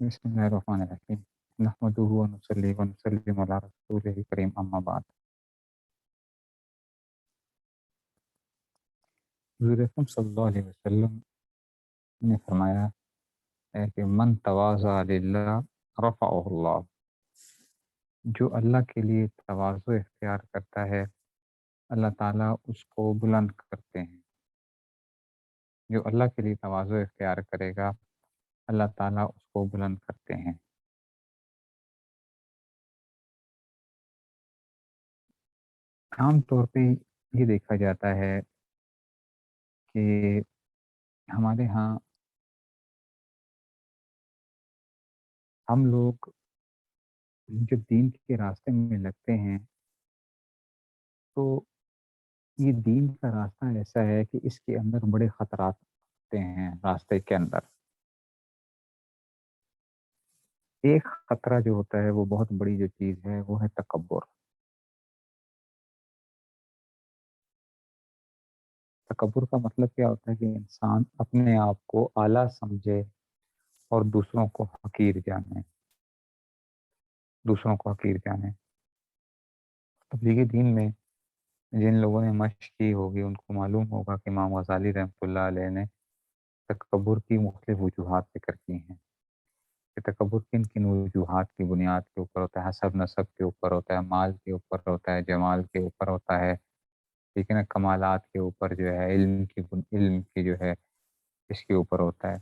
بسم اللہ الرحمن الرحیم نحمدہ ونصلی ونسلم علی رسولہ کریم اما بعد۔ حضور اکرم صلی اللہ علیہ وسلم نے فرمایا ہے کہ من تواضع للہ رفعہ اللہ، جو اللہ کے لیے تواضع اختیار کرتا ہے اللہ تعالیٰ اس کو بلند کرتے ہیں۔ جو اللہ کے لیے تواضع اختیار کرے گا اللہ تعالیٰ اس کو بلند کرتے ہیں۔ عام طور پہ یہ دیکھا جاتا ہے کہ ہمارے ہاں ہم لوگ جب دین کے راستے میں لگتے ہیں تو یہ دین کا راستہ ایسا ہے کہ اس کے اندر بڑے خطرات ہوتے ہیں۔ راستے کے اندر ایک خطرہ جو ہوتا ہے وہ بہت بڑی جو چیز ہے وہ ہے تکبر۔ تکبر کا مطلب کیا ہوتا ہے کہ انسان اپنے آپ کو اعلیٰ سمجھے اور دوسروں کو حقیر جانے۔ تبلیغ دین میں جن لوگوں نے مشق کی ہوگی ان کو معلوم ہوگا کہ امام غزالی رحمۃ اللہ علیہ نے تکبر کی مختلف وجوہات ذکر کی ہیں کہ تکبر کن کن وجوہات کی بنیاد کے اوپر ہوتا ہے۔ حسب نسب کے اوپر ہوتا ہے، مال کے اوپر ہوتا ہے، جمال کے اوپر ہوتا ہے، لیکن کمالات کے اوپر جو ہے، علم کی جو ہے اس کے اوپر ہوتا ہے۔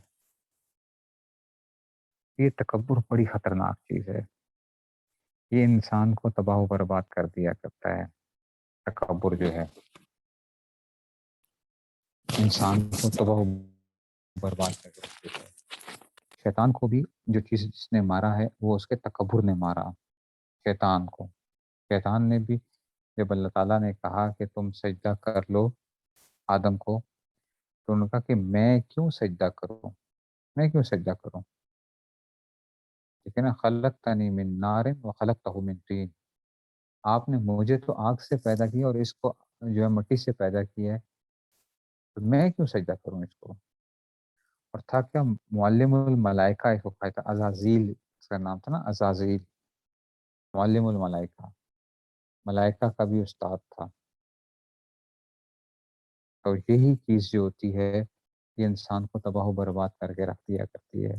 یہ تکبر بڑی خطرناک چیز ہے، یہ انسان کو تباہ و برباد کر دیا کرتا ہے۔ تکبر جو ہے انسان کو تباہ و برباد کر دیتا ہے۔ شیطان کو بھی جو چیز جس نے مارا ہے وہ اس کے تکبر نے مارا شیطان کو۔ شیطان نے بھی جب اللہ تعالیٰ نے کہا کہ تم سجدہ کر لو آدم کو، تو انہوں نے کہا کہ میں کیوں سجدہ کروں؟ ٹھیک ہے نا، خلقتنی من نار و خلقتہ من طین، آپ نے مجھے تو آگ سے پیدا کیا اور اس کو جو ہے مٹی سے پیدا کیا ہے، تو میں کیوں سجدہ کروں اس کو؟ اور تھا کیا، معلم الملائکہ اس کو کہا تھا، عزازیل اس کا نام تھا نا، عزازیل معلم الملائکہ، ملائکہ کا بھی استاد تھا۔ اور یہی چیز جو ہوتی ہے یہ انسان کو تباہ و برباد کر کے رکھ دیا کرتی ہے۔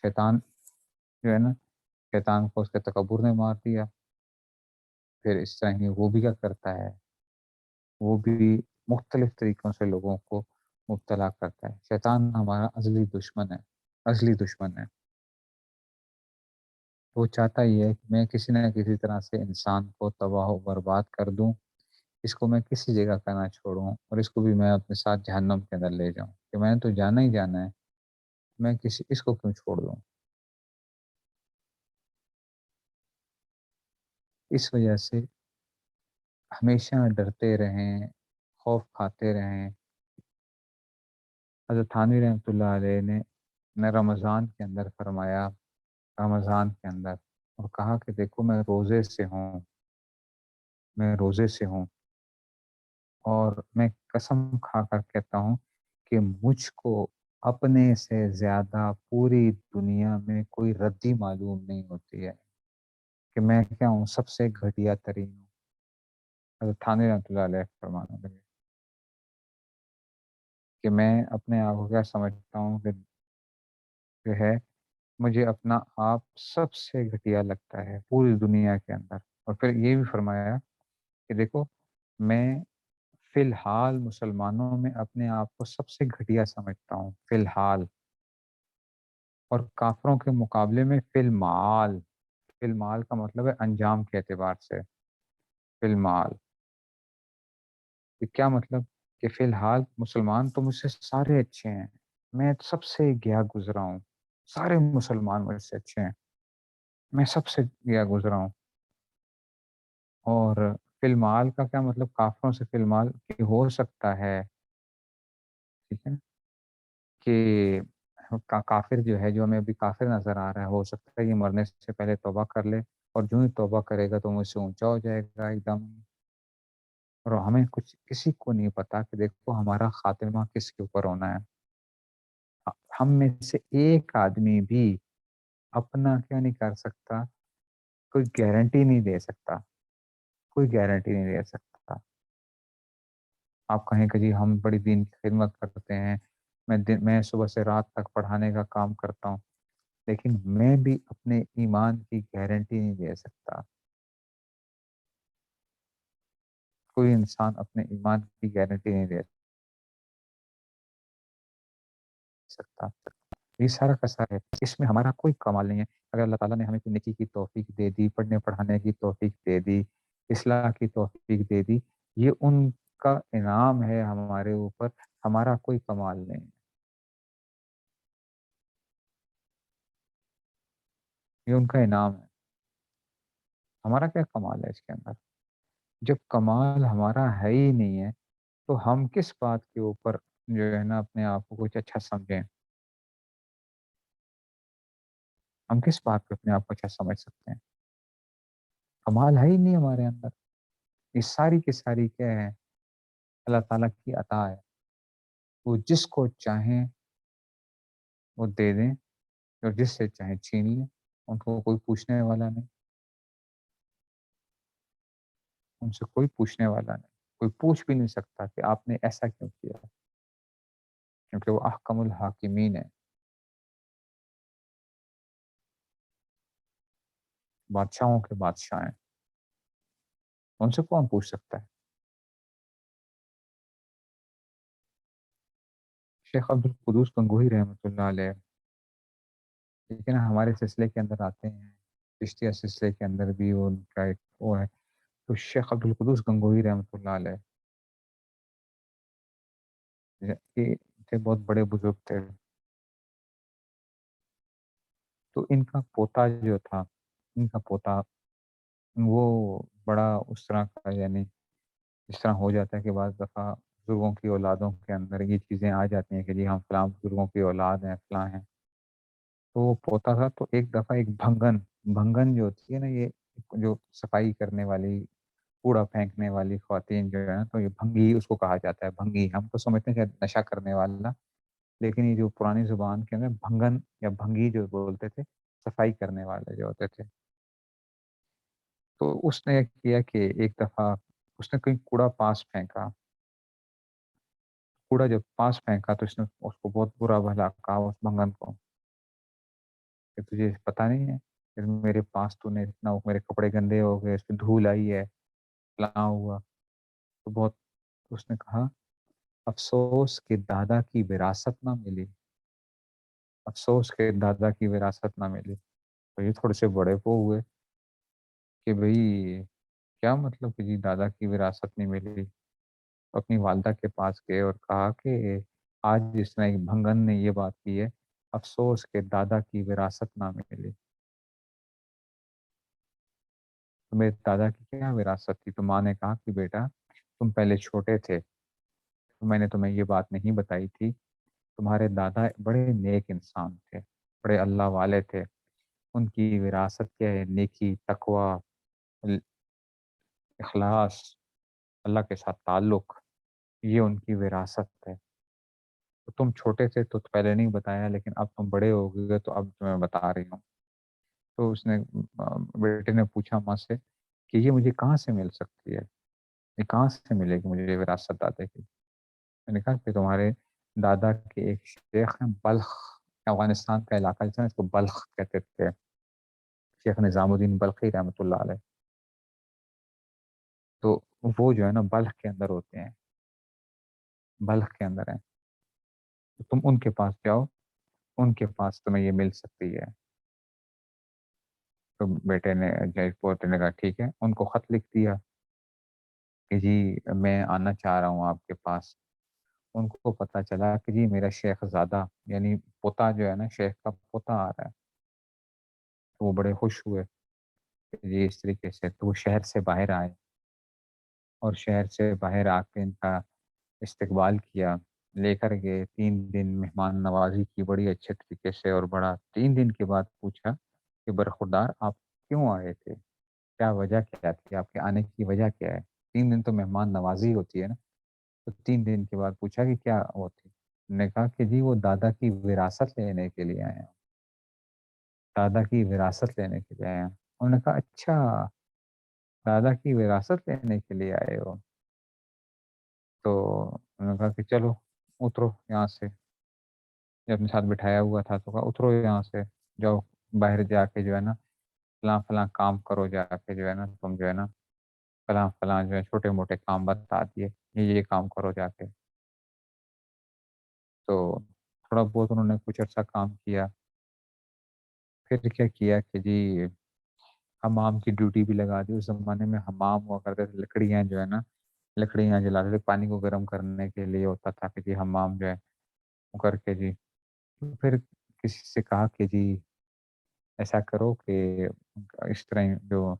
شیطان جو ہے نا، شیطان کو اس کے تکبر نے مار دیا، پھر اس طرح ہی وہ بھی کیا کرتا ہے، وہ بھی مختلف طریقوں سے لوگوں کو مبتلا کرتا ہے۔ شیطان ہمارا ازلی دشمن ہے۔ وہ چاہتا ہی ہے کہ میں کسی نہ کسی طرح سے انسان کو تباہ و برباد کر دوں، اس کو میں کسی جگہ کا نہ چھوڑوں اور اس کو بھی میں اپنے ساتھ جہنم کے اندر لے جاؤں، کہ میں نے تو جانا ہی جانا ہے، میں اس کو کیوں چھوڑ دوں۔ اس وجہ سے ہمیشہ ڈرتے رہیں، خوف کھاتے رہیں۔ حضرت تھانوی رحمۃ اللہ علیہ نے رمضان کے اندر فرمایا، رمضان کے اندر، اور کہا کہ دیکھو میں روزے سے ہوں اور میں قسم کھا کر کہتا ہوں کہ مجھ کو اپنے سے زیادہ پوری دنیا میں کوئی ردی معلوم نہیں ہوتی ہے، کہ میں کیا ہوں، سب سے گھٹیا ترین ہوں۔ حضرت تھانوی رحمۃ اللہ علیہ فرمانے لگے کہ میں اپنے آپ کو کیا سمجھتا ہوں کہ جو ہے مجھے اپنا آپ سب سے گھٹیا لگتا ہے پوری دنیا کے اندر۔ اور پھر یہ بھی فرمایا کہ دیکھو میں فی الحال مسلمانوں میں اپنے آپ کو سب سے گھٹیا سمجھتا ہوں فی الحال، اور کافروں کے مقابلے میں فی المال کا مطلب ہے انجام کے اعتبار سے، فی المال یہ کیا مطلب، کہ فی الحال مسلمان تو مجھ سے سارے اچھے ہیں، میں سب سے گیا گزرا ہوں، سارے مسلمان مجھ سے اچھے ہیں، میں سب سے گیا گزرا ہوں۔ اور فی المال کا کیا مطلب، کافروں سے فی المال کہ ہو سکتا ہے، ٹھیک ہے نا، کہ کافر جو ہے، جو ہمیں ابھی کافر نظر آ رہا ہے، ہو سکتا ہے یہ مرنے سے پہلے توبہ کر لے، اور جو ہی توبہ کرے گا تو مجھ سے اونچا ہو جائے گا ایک دم۔ اور ہمیں کسی کو نہیں پتا کہ دیکھو ہمارا خاتمہ کس کے اوپر ہونا ہے۔ ہم میں سے ایک آدمی بھی अपना क्या नहीं कर सकता, कोई गारंटी नहीं दे सकता, कोई गारंटी नहीं दे सकता। आप कहें कि जी हम बड़ी दीन की खिदमत करते हैं, मैं सुबह से रात तक पढ़ाने का काम करता हूँ, लेकिन मैं भी अपने ईमान की गारंटी नहीं दे सकता। कोई इंसान अपने ईमान की गारंटी नहीं दे सकता। ये सारा का सारा है, इसमें हमारा कोई कमाल नहीं है। अगर अल्लाह ताला ने हमें कोई नेकी की तौफ़ीक दे दी, पढ़ने-पढ़ाने की तौफ़ीक दे दी, इस्लाह की तौफ़ीक दे दी, ये उनका इनाम है हमारे ऊपर, हमारा कोई कमाल नहीं है। ये उनका इनाम है, हमारा क्या कमाल है इसके अंदर? जब कमाल हमारा है ही नहीं है, तो हम किस बात के ऊपर जो है ना अपने आप को कुछ अच्छा समझें? हम किस बात पे अपने आप को अच्छा समझ सकते हैं? कमाल है ही नहीं हमारे अंदर। ये सारी की सारी क्या है? अल्लाह ताला की अता है। वो जिसको चाहें वो दे दें और जिससे चाहें छीन लें। उनको कोई पूछने वाला नहीं, उनसे कोई पूछने वाला नहीं। कोई पूछ भी नहीं सकता कि आपने ऐसा क्यों किया? क्योंकि वो अहकमुल हाकिमीन है, बादशाहों के बादशाह हैं। उनसे कौन पूछ सकता है? शेख अब्दुल कुद्दूस गंगोही रहमतुल्लाह अलैह, ठीक है ना, हमारे सिलसिले के अंदर आते हैं। चिश्तिया सिलसिले के अंदर भी वो उनका एक वो है। तो शेख अब्दुल कुद्दूस गंगोही रहमतुल्लाह अलैह ये थे, बहुत बड़े बुजुर्ग थे। तो इनका पोता जो था, इनका पोता वो बड़ा उस तरह का, यानी इस तरह हो जाता है कि बाज़ दफ़ा बुज़ुर्गों की औलादों के अंदर ये चीज़ें आ जाती हैं कि जी हम फलाँ बुज़ुर्गों की औलाद हैं, फलाँ हैं। तो वो पोता था, तो एक दफ़ा एक भंगन, भंगन जो होती है ना, ये जो सफाई करने वाली, कूड़ा फेंकने वाली ख़्वातीन जो है ना, तो ये भंगी उसको कहा जाता है, भंगी। हम तो समझते हैं शायद नशा करने वाला, लेकिन ये जो पुरानी ज़ुबान के अंदर भंगन या भंगी जो बोलते थे, सफाई करने वाले जो होते थे। तो उसने किया कि एक दफ़ा उसने कहीं कूड़ा पास फेंका, कूड़ा जब पास फेंका तो इसने उसको बहुत बुरा-भला कहा उस भंगन को कि तुझे पता नहीं है, कि मेरे पास तूने इतना, मेरे कपड़े गंदे हो गए, इसमें धूल आई है, फलाँ हुआ। तो बहुत उसने कहा, अफ़सोस कि दादा की विरासत ना मिली, अफ़सोस कि दादा की विरासत ना मिली। तो ये थोड़े से बड़े वो हुए कि भई क्या मतलब कि जी दादा की विरासत नहीं मिली? अपनी वालिदा के पास गए और कहा कि आज जिस तरह एक भंगन ने ये बात की है, अफ़सोस कि दादा की विरासत ना मिली। तो मेरे दादा की क्या विरासत थी? तो माँ ने कहा कि बेटा तुम पहले छोटे थे, तो मैंने तुम्हें ये बात नहीं बताई थी। तुम्हारे दादा बड़े नेक इंसान थे, बड़े अल्लाह वाले थे। उनकी विरासत क्या है? नेकी, तकवा, इल इखलास, अल्लाह के साथ ताल्लुक, ये उनकी विरासत है। तो तुम छोटे थे तो पहले नहीं बताया, लेकिन अब तुम बड़े हो गए तो अब तुम्हें बता रही हूँ। तो उसने बेटे ने पूछा माँ से कि ये मुझे कहाँ से मिल सकती है? ये कहाँ से मिलेगी मुझे विरासत दादा की? मैंने कहा कि तुम्हारे दादा के एक शेख हैं, बल्ख, अफ़गानिस्तान का इलाका जो है इसको बल्ख कहते थे। शेख निज़ामुद्दीन बल्खी रहमतुल्लाह अलैह। तो वो जो है ना बल्ख के अंदर होते हैं, बल्ख के अंदर हैं। तो तुम उनके पास जाओ, उनके पास तुम्हें ये मिल सकती है। तो बेटे ने जो पोते ने कहा ठीक है, उनको खत लिख दिया कि जी मैं आना चाह रहा हूँ आपके पास। उनको पता चला कि जी मेरा शेखज़ादा यानी पोता जो है ना, शेख का पोता आ रहा है। तो वो बड़े खुश हुए कि जी इस तरीके से, तो वो शहर से बाहर आए और शहर से बाहर आके इनका इस्तकबाल किया, लेकर गए 3 दिन मेहमान नवाज़ी की बड़ी अच्छे तरीके से, और बड़ा 3 दिन के बाद पूछा कि बरखुरदार आप क्यों आए थे? क्या वजह क्या थी? आपके आने की वजह क्या है? 3 दिन तो मेहमान नवाज़ी होती है ना, तो 3 दिन के बाद पूछा कि क्या वो थी? उन्होंने कहा कि जी वो दादा की विरासत लेने के लिए आए हैं। दादा की विरासत लेने के लिए आए हैं। उन्होंने कहा, अच्छा, दादा की विरासत लेने के लिए आए हो? तो उन्होंने कहा कि चलो उतरो यहाँ से। जो अपने साथ बिठाया हुआ था तो कहा, उतरो यहाँ से, जाओ बाहर जाके जो है ना फलां फलां काम करो, जाके जो है ना तुम जो है ना फलां फलां जो है छोटे मोटे काम बता दिए, ये काम करो जाके। तो थोड़ा बहुत उन्होंने कुछ अर्सा काम किया। फिर क्या किया कि जी हमाम की ड्यूटी भी लगा दी। उस ज़माने में हमाम हुआ करते थे, लकड़ियाँ जो है ना, लकड़ियाँ जलाते थे, पानी को गर्म करने के लिए होता था कि जी हमाम जो है वो करके जी। तो फिर किसी से कहा कि जी ऐसा करो कि इस तरह जो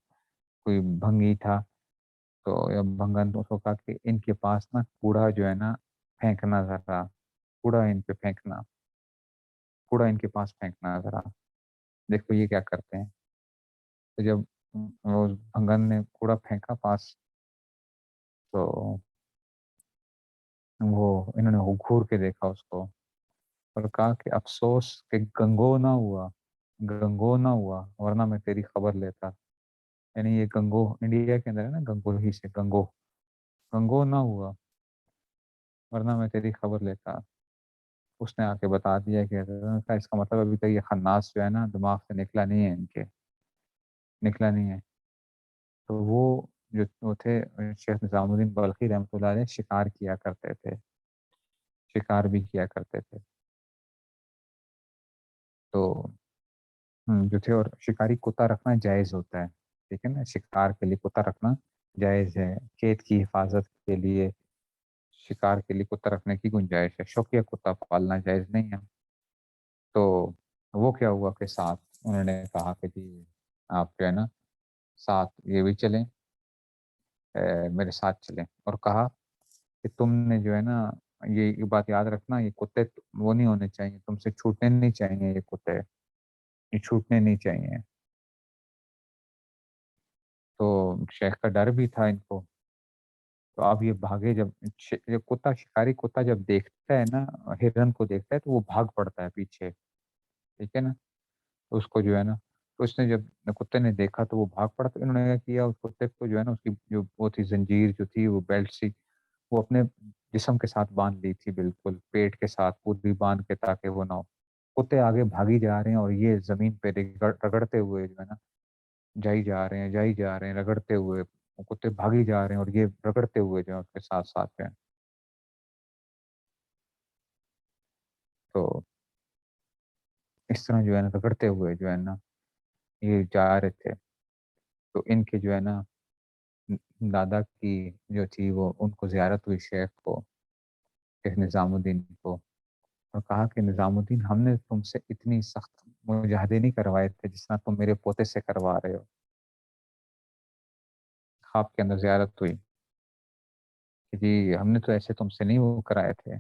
कोई भंगी था, तो या भंगन, तो उसको कहा कि इनके पास ना कूड़ा जो है ना फेंकना ज़रा, कूड़ा इन पे फेंकना, कूड़ा इनके पास फेंकना ज़रा, देखो ये क्या करते हैं। तो जब वो भंगन ने कूड़ा फेंका पास, तो वो इन्होंने वो घूर के देखा उसको और कहा कि अफ़सोस कि गंगो ना हुआ, गंगो ना हुआ, वरना मैं तेरी खबर लेता। यानी ये गंगो इंडिया के अंदर है ना, गंगोही से गंगो, गंगो ना हुआ, वरना मैं तेरी खबर लेता। उसने आके बता दिया कि का इसका मतलब अभी तक ये खन्नास जो है ना दिमाग से निकला नहीं है इनके, निकला नहीं है। तो वो जो वो थे शेख निज़ामुद्दीन बल्खी रहमतुल्लाह अलैह, शिकार किया करते थे, शिकार भी किया करते थे। तो जो थे, और शिकारी कुत्ता रखना जायज़ होता है, ठीक है ना? शिकार के लिए कुत्ता रखना जायज़ है। खेत की हिफाज़त के लिए शिकार के लिए कुत्ता रखने की गुंजाइश है। शौकिया कुत्ता पालना जायज़ नहीं है। तो वो क्या हुआ कि साथ उन्होंने कहा कि जी आप जो है ना साथ ये भी चलें, मेरे साथ चलें, और कहा कि तुमने जो है ना ये बात याद रखना, ये कुत्ते वो नहीं होने चाहिए, तुमसे छूटने नहीं चाहिए ये कुत्ते, ये छूटने नहीं चाहिए। तो शेख का डर भी था इनको। तो अब ये भागे, जब ये कुत्ता, शिकारी कुत्ता जब देखता है ना हिरन को देखता है तो वो भाग पड़ता है पीछे, ठीक है ना? तो उसको जो है ना, तो उसने जब कुत्ते ने देखा तो वो भाग पड़ा। तो इन्होंने क्या किया, उस कुत्ते को जो है ना उसकी जो वो थी जंजीर जो थी, वो बेल्ट सी, वो अपने जिस्म के साथ बांध ली थी, बिल्कुल पेट के साथ पूरी बांध के, ताकि वो ना हो। कुत्ते आगे भागी जा रहे हैं और ये ज़मीन पे रगड़ते हुए जो है ना जाई जा रहे हैं, जाई जा रहे हैं, रगड़ते हुए। वो कुत्ते भागी जा रहे हैं और ये रगड़ते हुए जो है उसके साथ-साथ हैं। तो इस तरह जो है ना रगड़ते हुए जो है ना ये जा रहे थे। तो इनके जो है ना न दादा की जो थी वो उनको ज़ियारत हुई, शेख को, शेख निज़ामुद्दीन को, और कहा कि निज़ामुद्दीन, हमने तुमसे इतनी सख्त मुजाहदे नहीं करवाए थे जितना तुम मेरे पोते से करवा रहे हो। ख्वाब के अंदर ज़ियारत हुई कि जी हमने तो ऐसे तुमसे नहीं वो कराए थे।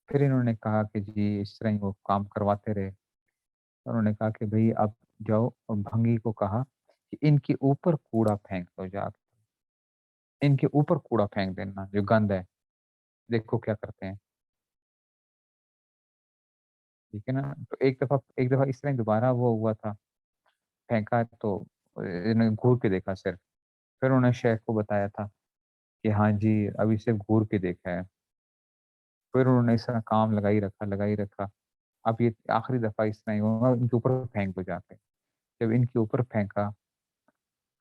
फिर इन्होंने कहा कि जी इस तरह ही वो काम करवाते रहे। उन्होंने कहा कि भई अब जाओ, और भंगी को कहा कि इनके ऊपर कूड़ा फेंक दो जाके, इनके ऊपर कूड़ा फेंक देना जो गंद है, देखो क्या करते हैं, ठीक है ना? तो एक दफ़ा इस तरह दोबारा वो हुआ था, फेंका तो इन्होंने घूर के देखा सिर्फ। फिर उन्होंने शेख को बताया था कि हाँ जी, अभी सिर्फ घूर के देखा है। फिर उन्होंने इस तरह काम लगा ही रखा। अब ये आखिरी दफ़ा इस तरह ही हुआ, इनके ऊपर फेंक दो जाके। जब इनके ऊपर फेंका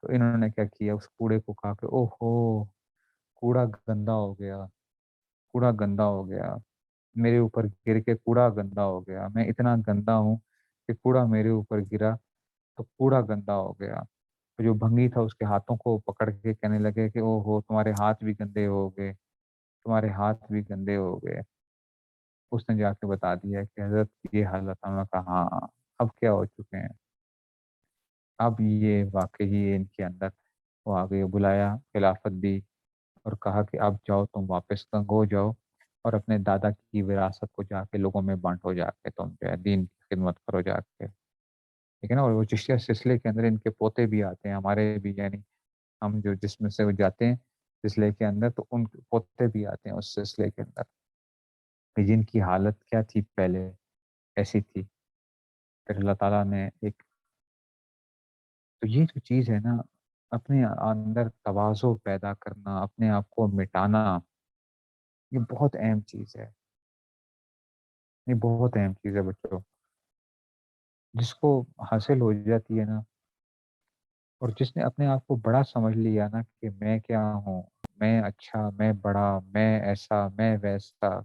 तो इन्होंने क्या किया, उस कूड़े को कहा कि ओहो! कूड़ा गंदा हो गया, कूड़ा गंदा हो गया। मेरे ऊपर गिर के कूड़ा गंदा हो गया। मैं इतना गंदा हूँ कि कूड़ा मेरे ऊपर गिरा तो कूड़ा गंदा हो गया। तो जो भंगी था उसके हाथों को पकड़ के कहने लगे कि ओहो! तुम्हारे हाथ भी गंदे हो गए, तुम्हारे हाथ भी गंदे हो गए। उसने जाके बता दिया कि हज़रत ये हालत है। उन्होंने कहा हाँ, अब क्या हो चुके हैं। अब ये वाक़ई इनके अंदर वो आ गई, बुलाया, खिलाफत दी और कहा कि अब जाओ, तुम वापस गंगो जाओ और अपने दादा की विरासत को जाके लोगों में बाँटो, जाके तुम जो है दीन की खिदमत करो जाके, ठीक है ना? और वो चिश्तिया सिलसिले के अंदर इनके पोते भी आते हैं, हमारे भी, यानी हम जो जिसमें से वो जाते हैं सिलसिले के अंदर, तो उनके पोते भी आते हैं उस सिलसिले के अंदर, कि जिनकी हालत क्या थी पहले, कैसी थी, پھر اللہ تعالیٰ نے ایک تو یہ جو چیز ہے نا، اپنے اندر تواضع پیدا کرنا، اپنے آپ کو مٹانا، یہ بہت اہم چیز ہے۔ یہ بہت اہم چیز ہے بچوں، جس کو حاصل ہو جاتی ہے نا، اور جس نے اپنے آپ کو بڑا سمجھ لیا نا کہ میں کیا ہوں، میں اچھا، میں بڑا، میں ایسا، میں ویسا۔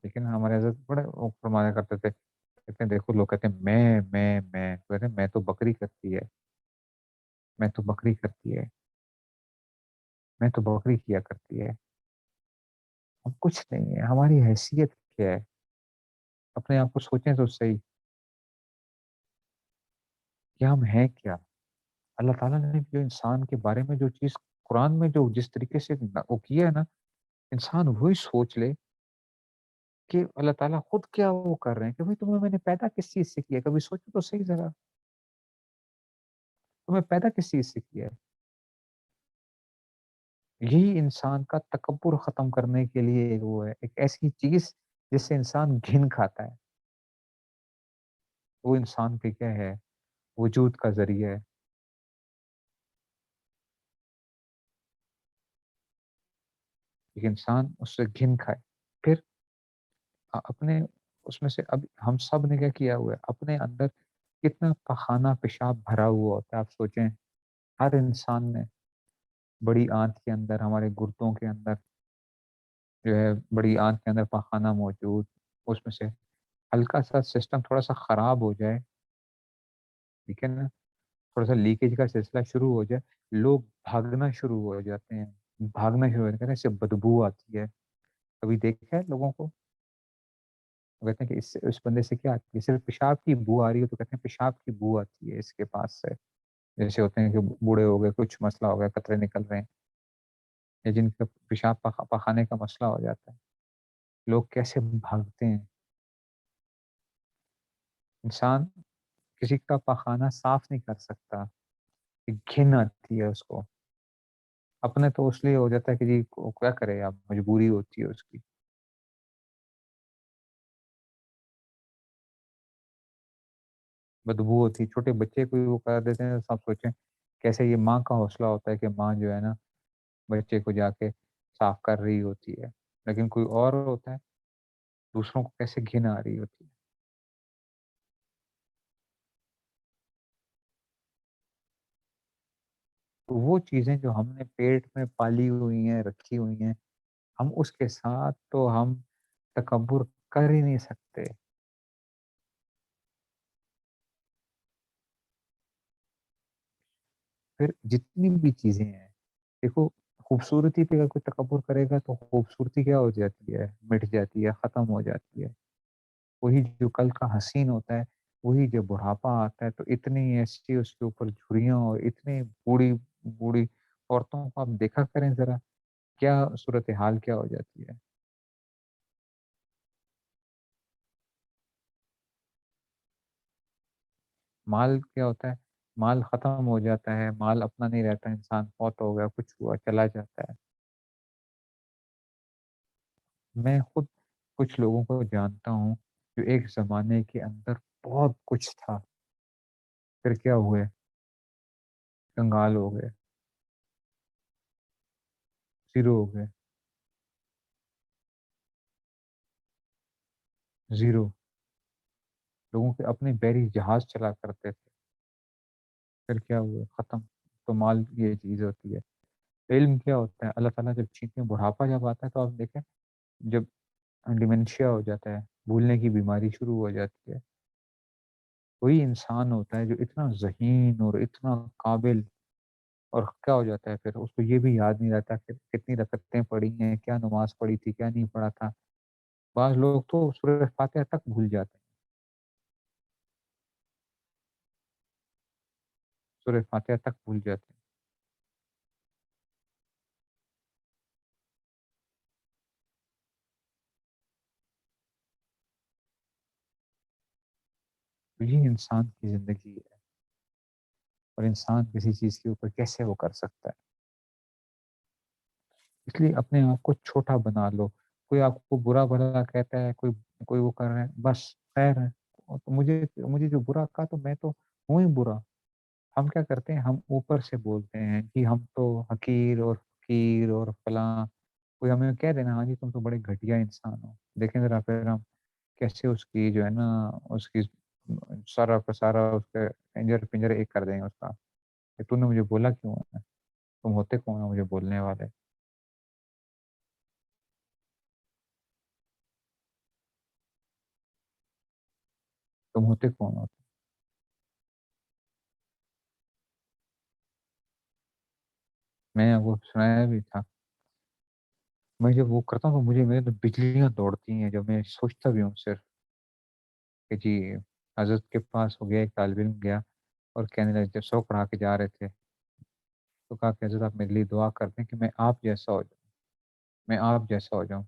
لیکن ہمارے حضرت بڑے وہ فرمایا کرتے تھے، کہتے ہیں دیکھو لوگ کہتے ہیں میں کہتے ہیں میں تو بکری کرتی ہے، میں تو بکری کرتی ہے، میں تو بکری کیا کرتی ہے۔ ہم کچھ نہیں ہے، ہماری حیثیت کیا ہے؟ اپنے آپ کو سوچیں تو صحیح کہ ہم ہیں کیا؟ اللہ تعالیٰ نے جو انسان کے بارے میں جو چیز قرآن میں جو جس طریقے سے وہ کیا ہے نا، انسان وہی سوچ لے کہ اللہ تعالیٰ خود کیا وہ کر رہے ہیں کہ بھئی تمہیں میں نے پیدا کس چیز سے کیا ہے؟ کبھی سوچو تو صحیح ذرا، تمہیں پیدا کس چیز سے کیا ہے؟ یہی انسان کا تکبر ختم کرنے کے لیے ایک وہ ہے، ایک ایسی چیز جس سے انسان گھن کھاتا ہے، وہ انسان کے کیا ہے؟ وجود کا ذریعہ ہے۔ ایک انسان اس سے گھن کھائے، پھر اپنے اس میں سے اب ہم سب نے کیا کیا ہوا ہے، اپنے اندر کتنا پخانہ پیشاب بھرا ہوا ہوتا ہے آپ سوچیں، ہر انسان نے بڑی آنت کے اندر، ہمارے گردوں کے اندر جو ہے بڑی آنت کے اندر پخانہ موجود، اس میں سے ہلکا سا سسٹم تھوڑا سا خراب ہو جائے، ٹھیک ہے نا، تھوڑا سا لیکیج کا سلسلہ شروع ہو جائے، لوگ بھاگنا شروع ہو جاتے ہیں، بھاگنا شروع ہو جاتے ہیں، اس سے بدبو آتی ہے۔ کبھی دیکھا ہے لوگوں کو؟ وہ کہتے ہیں کہ اس سے اس بندے سے کیا آتی ہے؟ صرف پیشاب کی بو آ رہی ہے تو کہتے ہیں پیشاب کی بو آتی ہے اس کے پاس سے، جیسے ہوتے ہیں کہ بوڑھے ہو گئے، کچھ مسئلہ ہو گیا، قطرے نکل رہے ہیں، یا جن کا پیشاب پخانے کا مسئلہ ہو جاتا ہے، لوگ کیسے بھاگتے ہیں۔ انسان کسی کا پخانہ صاف نہیں کر سکتا، گھن آتی ہے اس کو، اپنے تو اس لیے ہو جاتا ہے کہ جی کیا کرے، اب مجبوری ہوتی ہے اس کی، بدبو ہوتی ہے، چھوٹے بچے کو وہ کر دیتے ہیں، سب سوچیں کیسے یہ ماں کا حوصلہ ہوتا ہے کہ ماں جو ہے نا بچے کو جا کے صاف کر رہی ہوتی ہے، لیکن کوئی اور ہوتا ہے، دوسروں کو کیسے گھن آ رہی ہوتی ہے۔ تو وہ چیزیں جو ہم نے پیٹ میں پالی ہوئی ہیں، رکھی ہوئی ہیں، ہم اس کے ساتھ تو ہم تکبر کر ہی نہیں سکتے۔ پھر جتنی بھی چیزیں ہیں، دیکھو خوبصورتی پہ اگر کوئی تکبر کرے گا تو خوبصورتی کیا ہو جاتی ہے؟ مٹ جاتی ہے، ختم ہو جاتی ہے۔ وہی جو کل کا حسین ہوتا ہے، وہی جب بڑھاپا آتا ہے تو اتنی ایسی اس کے اوپر جھریاں اور اتنی بوڑھی بوڑھی عورتوں کو آپ دیکھا کریں ذرا، کیا صورتحال کیا ہو جاتی ہے۔ مال کیا ہوتا ہے؟ مال ختم ہو جاتا ہے، مال اپنا نہیں رہتا، انسان فوت ہو گیا، کچھ ہوا، چلا جاتا ہے۔ میں خود کچھ لوگوں کو جانتا ہوں جو ایک زمانے کے اندر بہت کچھ تھا، پھر کیا ہوئے؟ کنگال ہو گئے، زیرو ہو گئے، زیرو۔ لوگوں کے اپنے بحری جہاز چلا کرتے تھے، پھر کیا ہوا؟ ختم۔ تو مال یہ چیز ہوتی ہے۔ علم کیا ہوتا ہے؟ اللہ تعالیٰ جب چیزیں بڑھاپا جب آتا ہے تو آپ دیکھیں، جب ڈیمنشیا ہو جاتا ہے، بھولنے کی بیماری شروع ہو جاتی ہے، وہی انسان ہوتا ہے جو اتنا ذہین اور اتنا قابل، اور کیا ہو جاتا ہے پھر اس کو یہ بھی یاد نہیں رہتا کہ کتنی رکعتیں پڑھی ہیں، کیا نماز پڑھی تھی، کیا نہیں پڑھا تھا۔ بعض لوگ تو سورہ فاتحہ تک بھول جاتے ہیں، سورہ فاتحہ تک بھول جاتے ہیں۔ تو یہ انسان کی زندگی ہے، اور انسان کسی چیز کے اوپر کیسے وہ کر سکتا ہے؟ اس لیے اپنے آپ کو چھوٹا بنا لو، کوئی آپ کو برا بھلا کہتا ہے، کوئی کوئی وہ کر رہا ہے، بس خیر ہے، और तो मुझे जो बुरा कहा तो मैं तो हूँ ही बुरा। हम क्या करते हैं, हम ऊपर से बोलते हैं कि हम तो हकीर और फ़कीर और फलाँ, कोई हमें कह दे ना, हाँ जी तुम तो बड़े घटिया इंसान हो। देखें ज़रा फिर हम कैसे उसकी जो है ना, उसकी सारा का सारा उसका इंजर-पिंजर एक कर देंगे उसका, कि तूने मुझे बोला क्यों है? तुम होते कौन हो मुझे बोलने वाले? तुम होते कौन हो? मैंने आपको सुनाया भी था। मैं जब वो करता हूँ तो मुझे मेरे तो बिजलियाँ दौड़ती हैं, जब मैं सोचता भी हूँ सिर्फ़ कि जी, हज़रत के पास हो गया, एक तालिब इल्म गया और कहने लगे, जब सबक पढ़ा के जा रहे थे, तो कहा कि हज़रत आप मेरे लिए दुआ कर दें कि मैं आप जैसा हो जाऊँ, मैं आप जैसा हो जाऊँ।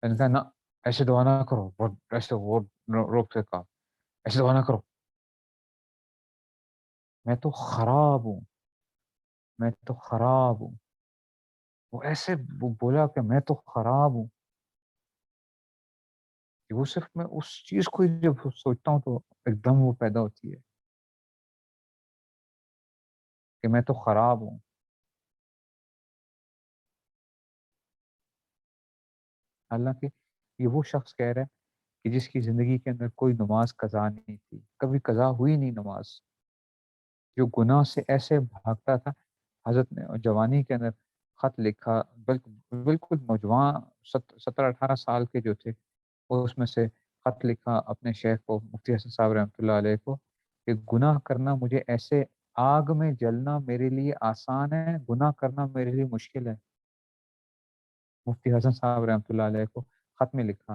मैंने कहा, "ना, ऐसे दुआ ना करो।" बहुत ऐसे वो रोब से कहा, "ऐसे दुआ ना करो, मैं तो खराब हूँ, मैं तो खराब हूँ।" वो ऐसे वो बोला कि मैं तो खराब हूँ, कि वो सिर्फ़ मैं उस चीज़ को ही जब सोचता हूँ तो एकदम वो पैदा होती है कि मैं तो खराब हूँ। हालाँकि ये वो शख्स कह रहा है कि जिसकी ज़िंदगी के अंदर कोई नमाज़ कज़ा नहीं थी, कभी कज़ा हुई नहीं नमाज़, जो गुनाह से ऐसे भागता था। हज़रत ने जवानी के अंदर ख़त लिखा, बिल्कुल नौजवान 17-18 साल के जो थे, वो उसमें से ख़त लिखा अपने शेख को, मुफ्ती हसन साहब रहमतुल्लाह अलैह को, कि गुनाह करना मुझे ऐसे, आग में जलना मेरे लिए आसान है, गुनाह करना मेरे लिए मुश्किल है। मुफ्ती हसन साहब रहमतुल्लाह अलैह को ख़त में लिखा।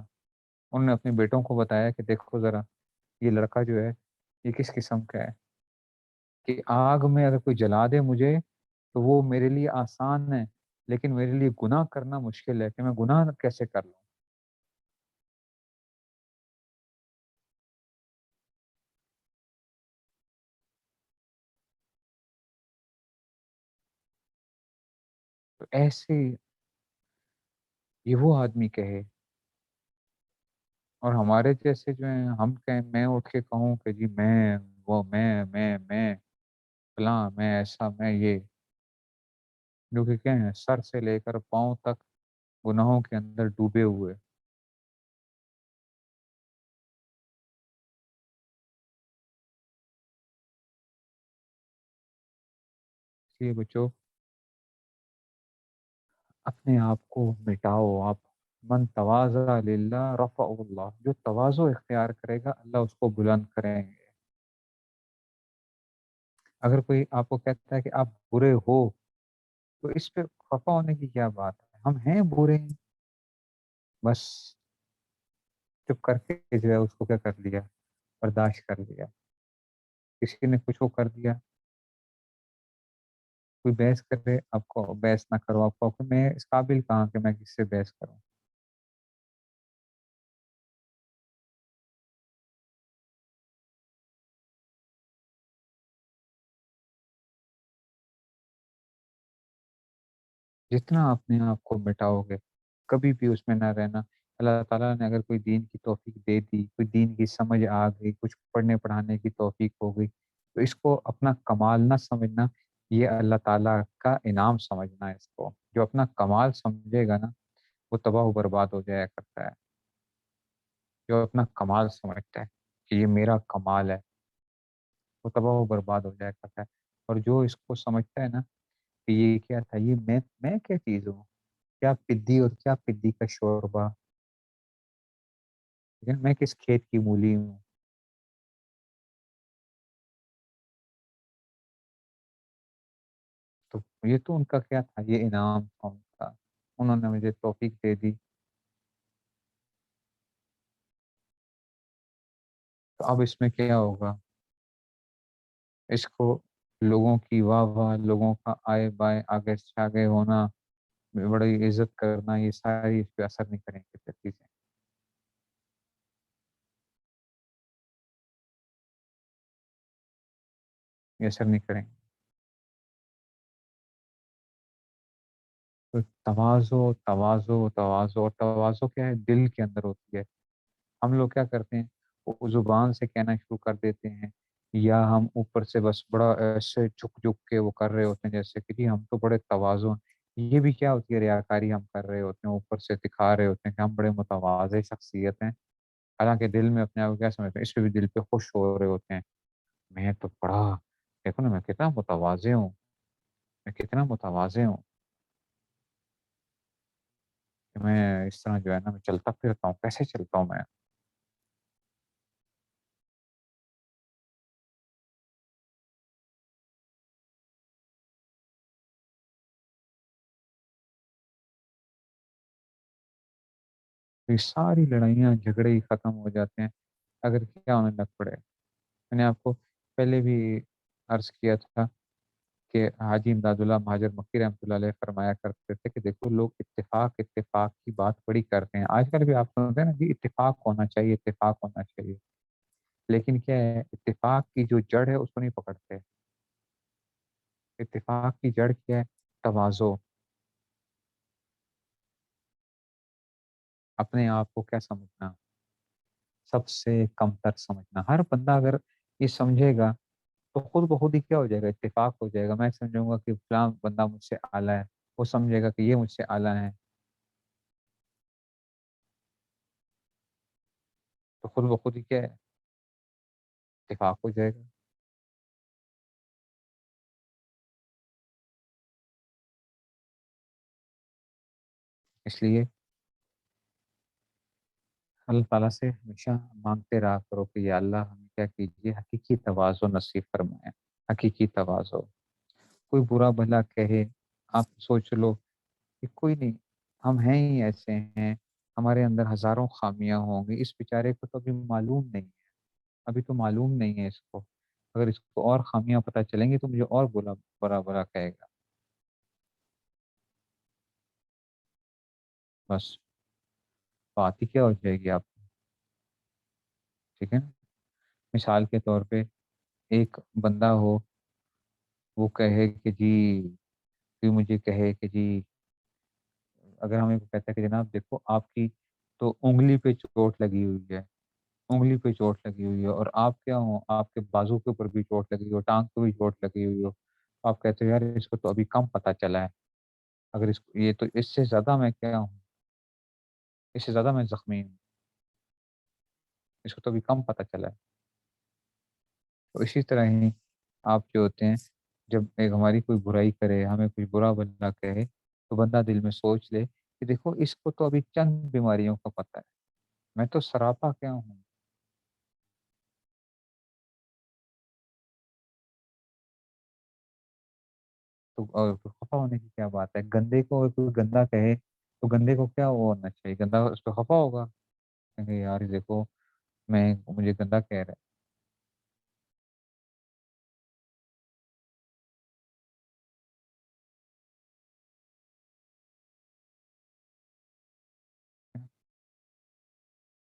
उन्होंने अपने बेटों को बताया कि देखो ज़रा, ये लड़का जो है, ये किस किस्म का है, कि आग में अगर कोई जला दे मुझे, तो वो मेरे लिए आसान है, लेकिन मेरे लिए गुनाह करना मुश्किल है कि मैं गुनाह कैसे कर लूँ? तो ऐसे ये वो आदमी कहे, और हमारे जैसे जो हैं, हम कहें, मैं उठ के कहूँ कि जी मैं, वो मैं, फलाँ, मैं ऐसा, मैं ये, जो कि क्या है, सर से लेकर पाँव तक गुनाहों के अंदर डूबे हुए। इसलिए बच्चों, अपने आप को मिटाओ आप। मन तवाज़ा लिल्लाह रफ़अहुल्लाह, जो तवाज़ु इख्तियार करेगा, अल्लाह उसको बुलंद करेंगे। अगर कोई आपको कहता है कि आप बुरे हो, तो इस पे खफ़ा होने की क्या बात है? हम हैं बुरे, बस चुप करके जो है उसको क्या कर लिया, बर्दाश्त कर लिया। किसी ने कुछ वो कर दिया, कोई बहस करे, आपको बहस ना करो, आपको कि मैं इस काबिल कहाँ कि मैं किससे बहस करूँ। जितना अपने आप को मिटाओगे, कभी भी उसमें ना रहना। अल्लाह ताला ने अगर कोई दीन की तौफ़ीक दे दी, कोई दीन की समझ आ गई, कुछ पढ़ने-पढ़ाने की तौफ़ीक हो गई, तो इसको अपना कमाल ना समझना, ये अल्लाह ताला का इनाम समझना है इसको। जो अपना कमाल समझेगा ना, वो तबाह व बर्बाद हो जाया करता है। जो अपना कमाल समझता है कि ये मेरा कमाल है, वो तबाह व बर्बाद हो जाया करता है। और जो इसको समझता है ना कि ये क्या था, ये मैं क्या चीज़ हूँ? क्या पिद्दी और क्या पिद्दी का शोरबा, ठीक है? मैं किस खेत की मूली हूँ? तो ये तो उनका क्या था, ये इनाम था उनका। उन्होंने मुझे तौफ़ीक दे दी, तो अब इसमें क्या होगा? इसको लोगों की वाह-वाह, लोगों का आए-बाए, आगे-आगे होना, बड़ी इज़्ज़त करना, ये सारी इस पे असर नहीं करेंगी फिर चीज़ें, ये असर नहीं करेंगी। तो तवाज़ो, तवाज़ो, तवाज़ो, और तवाज़ो क्या है? दिल के अंदर होती है। हम लोग क्या करते हैं? वो ज़ुबान से कहना शुरू कर देते हैं, या हम ऊपर से बस बड़ा ऐसे झुक-झुक के वो कर रहे होते हैं जैसे कि जी हम तो बड़े तवाज़ुन। ये भी क्या होती है, रियाकारी हम कर रहे होते हैं, ऊपर से दिखा रहे होते हैं कि हम बड़े मुतवाज़िन शख्सियत हैं। हालाँकि दिल में अपने आप को क्या समझते हैं, इसमें भी दिल पे खुश हो रहे होते हैं। मैं तो बड़ा, देखो ना मैं कितना मुतवाज़िन हूँ, मैं कितना मुतवाज़िन हूँ कि मैं इस तरह जो है ना मैं चलता-फिरता हूँ, कैसे चलता हूँ मैं? ये सारी लड़ाइयाँ, झगड़े ही ख़त्म हो जाते हैं, अगर क्या होने लग पड़े। मैंने आपको पहले भी अर्ज़ किया था कि हाजी इमदादुल्लाह महाजर मक्की रहमतुल्लाह अलैह फरमाया करते थे कि देखो लोग इत्तेफ़ाक की बात बड़ी करते हैं। आजकल भी आप सुनते हैं ना जी इत्तेफ़ाक होना चाहिए, इत्तेफ़ाक होना चाहिए। लेकिन क्या है, इत्तेफ़ाक की जो जड़ है उसको नहीं पकड़ते। इत्तेफ़ाक की जड़ क्या है? तवाज़ुन, अपने आप को क्या समझना, सबसे कमतर समझना। हर बंदा अगर ये समझेगा तो खुद ब खुद ही क्या हो जाएगा, इत्तेफ़ाक हो जाएगा। मैं समझूँगा कि फलाँ बंदा मुझसे आला है, वो समझेगा कि ये मुझसे आला है, तो खुद ब खुद ही क्या है, इत्तेफ़ाक हो जाएगा। इसलिए अल्लाह ताला से हमेशा माँगते रहा करो कि या अल्लाह हमें क्या कीजिए, हकीकी तवाज़ुन नसीब फ़रमाएँ, हकीकी तवाज़ुन। कोई बुरा भला कहे, आप सोच लो कि कोई नहीं, हम हैं ही ऐसे हैं, हमारे अंदर हज़ारों ख़ामियाँ होंगी, इस बेचारे को तो अभी मालूम नहीं है, अभी तो मालूम नहीं है इसको। अगर इसको और ख़ामियाँ पता चलेंगी तो मुझे और बुरा-भला कहेगा। बस बात ही क्या हो जाएगी आप, ठीक है ना? मिसाल के तौर पे एक बंदा हो, वो कहे कि जी, कोई मुझे कहे कि जी, अगर हमें को कहता है कि जनाब देखो आपकी तो उँगली पे चोट लगी हुई है, उँगली पे चोट लगी हुई है और आप क्या हो, आपके बाजू के ऊपर भी चोट लगी हो, टाँग पे भी चोट लगी हुई हो। आप कहते हो यार इसको तो अभी कम पता चला है, अगर इसको ये तो इससे ज़्यादा मैं क्या हूँ, इससे ज़्यादा मैं ज़ख्मी हूँ, इसको तो अभी कम पता चला है। तो इसी तरह ही आप जो होते हैं, जब एक हमारी कोई बुराई करे, हमें कुछ बुरा-भला कहे, तो बंदा दिल में सोच ले कि देखो इसको तो अभी चंद बीमारियों का पता है, मैं तो सरापा क्या हूँ। तो खफ़ा होने की क्या बात है? गंदे को अगर कोई गंदा कहे, तो गंदे को क्या वो होना चाहिए? गंदा उस पे खफ़ा होगा, कहेंगे यार ये देखो मैं मुझे गंदा कह रहा है।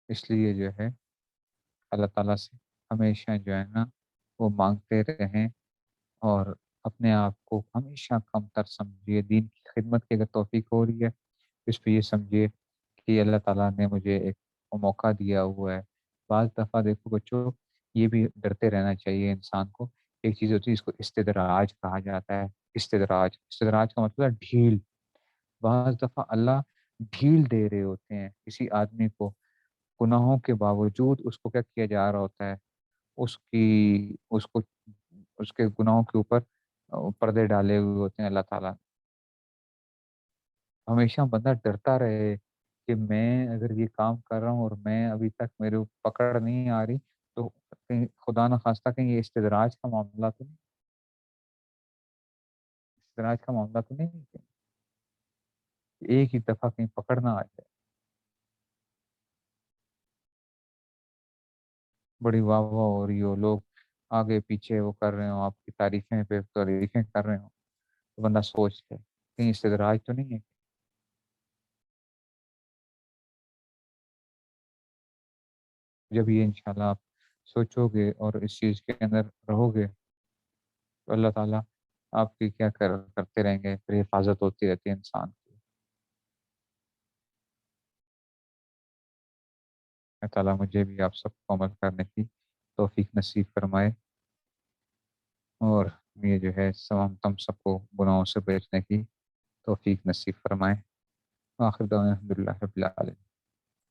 इसलिए जो है अल्लाह ताला से हमेशा जो है ना वो माँगते रहें और अपने आप को हमेशा कमतर समझिए। दीन की खिदमत की अगर तौफ़ीक हो रही है, इस पे ये समझिए कि अल्लाह ताला ने मुझे एक मौका दिया हुआ है। बाज़ दफ़ा देखो बच्चों, ये भी डरते रहना चाहिए इंसान को। एक चीज़ होती है इसको इस्तिदराज कहा जाता है। इस्तिदराज, इस्तिदराज का मतलब है ढील। बाज़ दफ़ा अल्लाह ढील दे रहे होते हैं किसी आदमी को, गुनाहों के बावजूद उसको क्या किया जा रहा होता है, उसकी उसको उसके गुनाहों के ऊपर पर्दे डाले हुए होते हैं अल्लाह ताला। हमेशा बंदा डरता रहे कि मैं अगर ये काम कर रहा हूँ और मैं अभी तक मेरे को पकड़ नहीं आ रही, तो कहीं खुदा ना ख़ास्ता कहीं ये इस्तिदराज का मामला तो नहीं, इस्तिदराज का मामला तो नहीं है कहीं? एक ही दफ़ा कहीं पकड़ ना आ जाए। बड़ी वाह-वाह हो रही हो, लोग आगे-पीछे वो कर रहे हों, आपकी तारीफ़ें पे तारीफ़ें कर रहे हों, तो बंदा सोच ले, कहीं इस्तिदराज तो नहीं है? जब ये इंशाअल्लाह आप सोचोगे और इस चीज़ के अंदर रहोगे, तो अल्लाह ताला आपकी क्या करते रहेंगे, फिर हिफ़ाज़त होती रहती है इंसान की। اللہ تعالیٰ مجھے بھی آپ سب کو عمل کرنے کی توفیق نصیب فرمائے، اور یہ جو ہے تم سب کو گناہوں سے بچنے کی توفیق نصیب فرمائے۔ آخر دعوانا الحمد للہ رب العالمین۔